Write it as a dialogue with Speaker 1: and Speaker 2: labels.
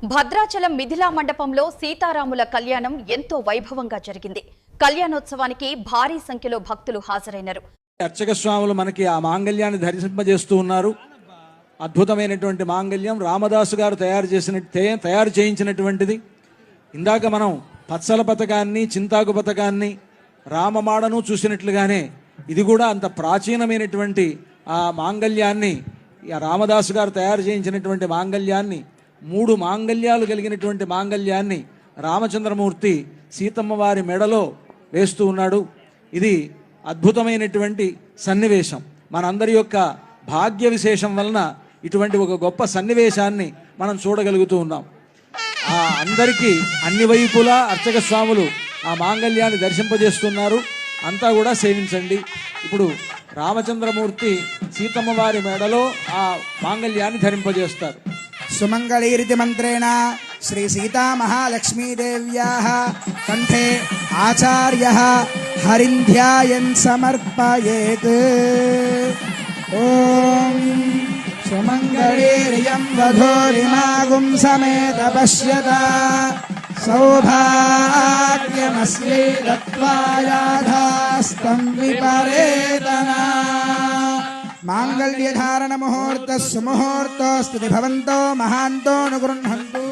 Speaker 1: భద్రాచలం మిథిలా మండపంలో సీతారాముల కళ్యాణం ఎంతో వైభవంగా జరిగింది. కళ్యాణోత్సవానికి భారీ సంఖ్యలో భక్తులు హాజరైనారు.
Speaker 2: అర్చక స్వాములు మనకి ఆ మాంగళ్యాన్ని ధరింపజేస్తూ ఉన్నారు. అద్భుతమైనటువంటి మాంగళ్యం రామదాసు గారు తయారు చేయించినటువంటిది. ఇందాక మనం పచ్చల పథకాన్ని, చింతాకు పథకాన్ని, రామమాడను చూసినట్లుగానే ఇది కూడా అంత ప్రాచీనమైనటువంటి ఆ మాంగళ్యాన్ని, రామదాసు గారు తయారు చేయించినటువంటి మాంగళ్యాన్ని, 3 మాంగళ్యాలు కలిగినటువంటి మాంగళ్యాన్ని రామచంద్రమూర్తి సీతమ్మ వారి మెడలో వేస్తూ ఉన్నాడు. ఇది అద్భుతమైనటువంటి సన్నివేశం. మనందరి యొక్క భాగ్య విశేషం వలన ఇటువంటి ఒక గొప్ప సన్నివేశాన్ని మనం చూడగలుగుతూ ఉన్నాం. అందరికీ అన్ని వైపులా అర్చక స్వాములు ఆ మాంగళ్యాన్ని దర్శింపజేస్తున్నారు. అంతా కూడా సేవించండి. ఇప్పుడు రామచంద్రమూర్తి సీతమ్మ వారి మెడలో ఆ మాంగళ్యాన్ని ధరింపజేస్తారు.
Speaker 3: సుమంగళీరితి మంత్రేణ శ్రీ సీతా మహాలక్ష్మీదేవ్యాః కంఠే ఆచార్యః హరింధ్యాయన్ సమర్పయేత్. ఓం సుమంగళీరియం వధూరిమాగుం సమేత పశ్యత సౌభాగ్యమస్యై దత్వాయాధాస్తం విపరేతనా. మాంగళ్యధారణ ముహూర్త సుముహూర్తోస్తు భవంతో మహాంతో అనుగృహంతు.